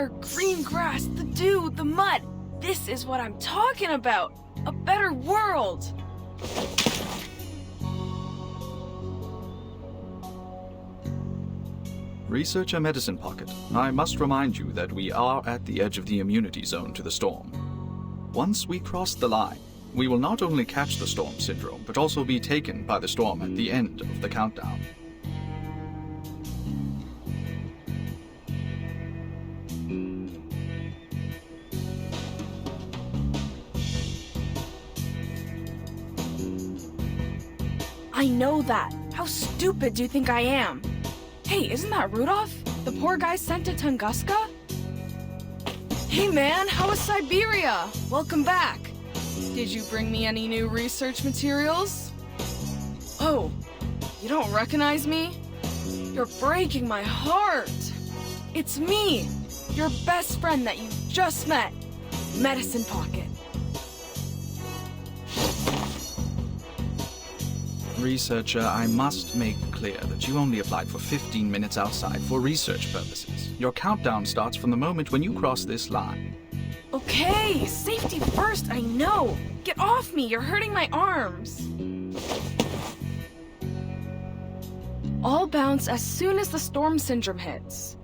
air, green grass, the dew, the mud. This is what I'm talking about. A better world. Researcher Medicine Pocket, I must remind you that we are at the edge of the immunity zone to the storm. Once we cross the line, we will not only catch the storm syndrome, but also be taken by the storm at the end of the countdown. I know that. How stupid do you think I am? Hey, isn't that Rudolph? The poor guy sent to Tunguska? Hey man, how was Siberia? Welcome back. Did you bring me any new research materials? Oh, you don't recognize me? You're breaking my heart. It's me, your best friend that you just met, Medicine Pocket. Researcher, I must make clear that you only applied for 15 minutes outside for research purposes. Your countdown starts from the moment when you cross this line. Okay, safety first, I know. Get off me, you're hurting my arms. I'll bounce as soon as the storm syndrome hits.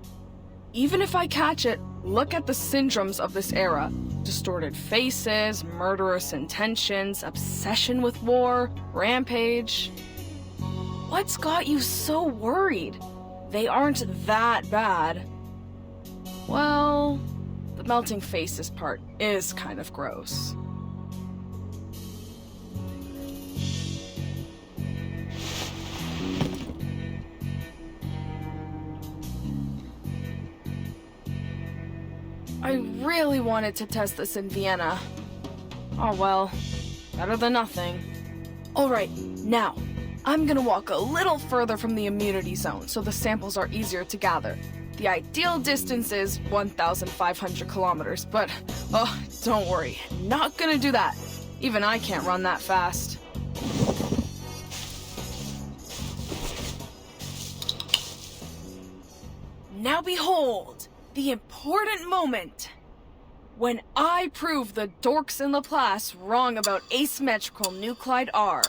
Even if I catch it, look at the syndromes of this era. Distorted faces, murderous intentions, obsession with war, rampage. What's got you so worried? They aren't that bad. Well, the melting faces part is kind of gross. I really wanted to test this in Vienna. Oh well, better than nothing. Alright, now, I'm gonna walk a little further from the immunity zone so the samples are easier to gather. The ideal distance is 1,500 kilometers, but, oh, don't worry, not gonna do that. Even I can't run that fast. Now behold, the important moment. When I prove the dorks in Laplace wrong about asymmetrical nuclide R.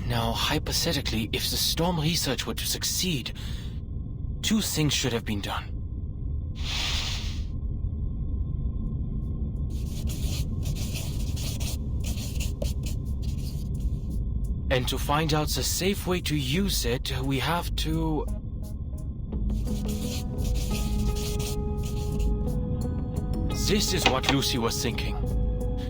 Now, hypothetically, if the storm research were to succeed, two things should have been done. And to find out the safe way to use it, we have to... This is what Lucy was thinking.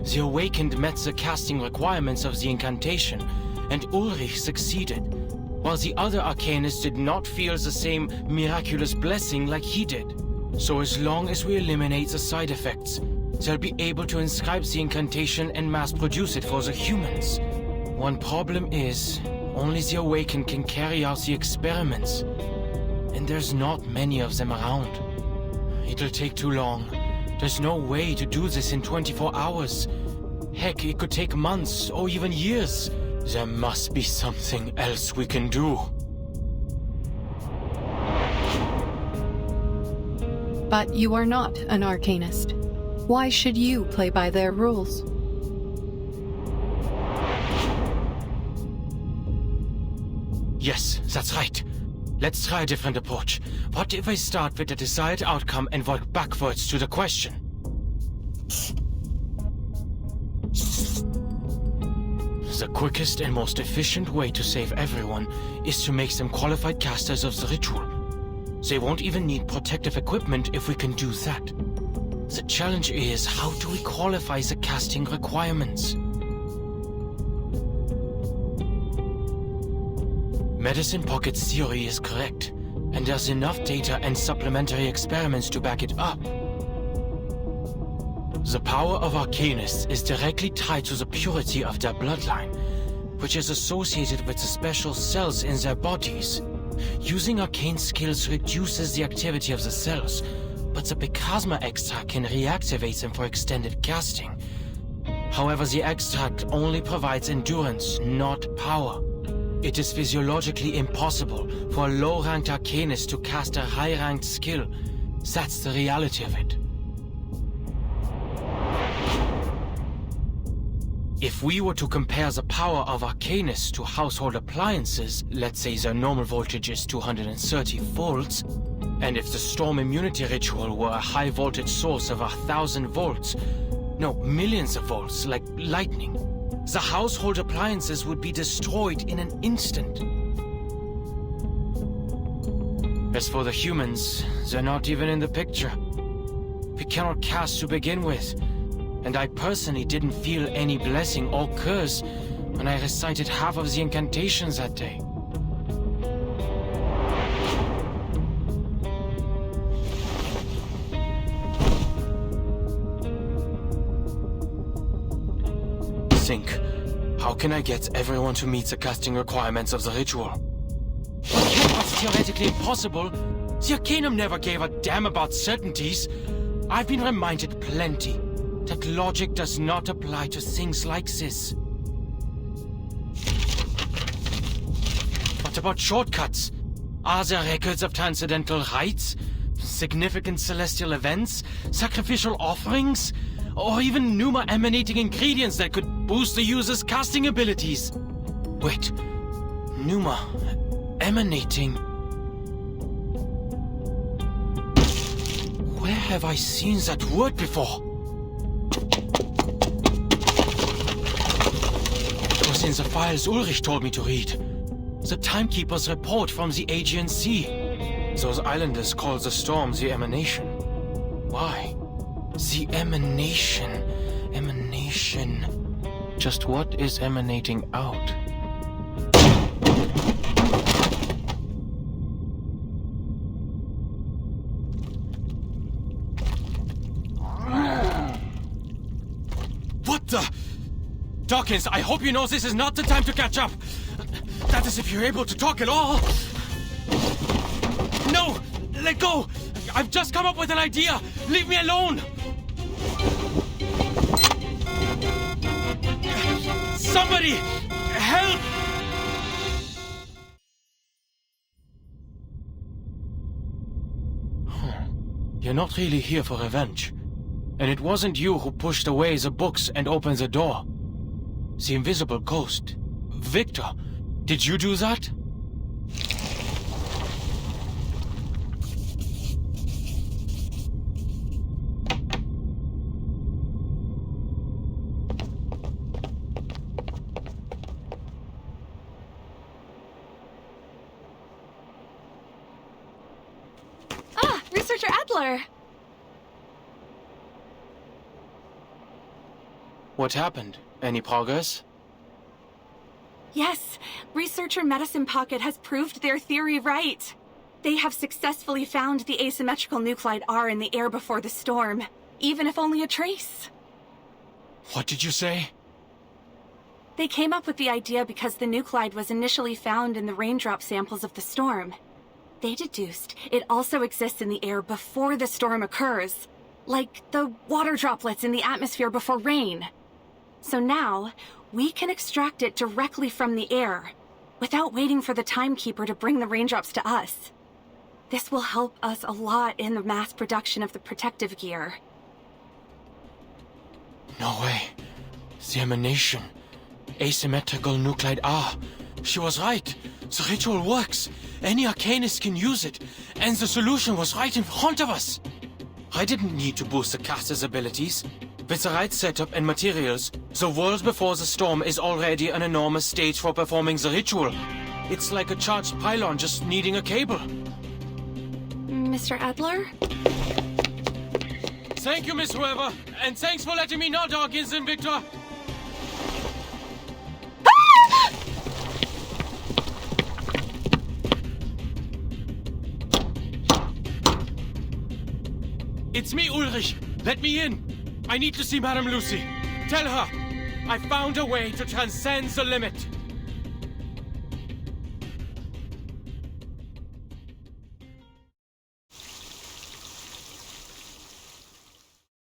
The Awakened met the casting requirements of the incantation, and Ulrich succeeded, while the other Arcanists did not feel the same miraculous blessing like he did. So as long as we eliminate the side effects, they'll be able to inscribe the incantation and mass produce it for the humans. One problem is, only the Awakened can carry out the experiments, and there's not many of them around. It'll take too long. There's no way to do this in 24 hours. Heck, it could take months or even years. There must be something else we can do. But you are not an Arcanist. Why should you play by their rules? Yes, that's right. Let's try a different approach. What if I start with the desired outcome and work backwards to the question? The quickest and most efficient way to save everyone is to make them qualified casters of the ritual. They won't even need protective equipment if we can do that. The challenge is, how do we qualify the casting requirements? Medicine Pocket's theory is correct, and there's enough data and supplementary experiments to back it up. The power of Arcanists is directly tied to the purity of their bloodline, which is associated with the special cells in their bodies. Using arcane skills reduces the activity of the cells, but the Picasma extract can reactivate them for extended casting. However, the extract only provides endurance, not power. It is physiologically impossible for a low-ranked arcanist to cast a high-ranked skill. That's the reality of it. If we were to compare the power of arcanists to household appliances, let's say their normal voltage is 230 volts, and if the storm immunity ritual were a high-voltage source of 1,000 volts, no, millions of volts, like lightning, the household appliances would be destroyed in an instant. As for the humans, they're not even in the picture. We cannot cast to begin with, and I personally didn't feel any blessing or curse when I recited half of the incantations that day. Think, how can I get everyone to meet the casting requirements of the ritual? Okay, what's theoretically impossible? The Arcanum never gave a damn about certainties. I've been reminded plenty that logic does not apply to things like this. What about shortcuts? Are there records of transcendental rites? Significant celestial events? Sacrificial offerings? Or even Numa emanating ingredients that could boost the user's casting abilities? Wait, Numa emanating? Where have I seen that word before? It was in the files Ulrich told me to read. The Timekeeper's report from the Aegean Sea. Those islanders call the storm the Emanation. Why? The emanation. Emanation. Just what is emanating out? What the? Dawkins, I hope you know this is not the time to catch up. That is if you're able to talk at all. No! Let go! I've just come up with an idea! Leave me alone! Somebody! Help! You're not really here for revenge. And it wasn't you who pushed away the books and opened the door. The invisible ghost. Victor, did you do that? Researcher Adler! What happened? Any progress? Yes, researcher Medicine Pocket has proved their theory right. They have successfully found the asymmetrical nuclide R in the air before the storm, even if only a trace. What did you say? They came up with the idea because the nuclide was initially found in the raindrop samples of the storm. They deduced it also exists in the air before the storm occurs, like the water droplets in the atmosphere before rain. So now, we can extract it directly from the air, without waiting for the Timekeeper to bring the raindrops to us. This will help us a lot in the mass production of the protective gear. No way. The emanation. Asymmetrical nuclide R. She was right. The ritual works. Any arcanist can use it. And the solution was right in front of us. I didn't need to boost the caster's abilities. With the right setup and materials, the world before the storm is already an enormous stage for performing the ritual. It's like a charged pylon just needing a cable. Mr. Adler? Thank you, Miss Whoever. And thanks for letting me know, Dawkins and Victor. It's me, Ulrich. Let me in. I need to see Madame Lucy. Tell her, I found a way to transcend the limit.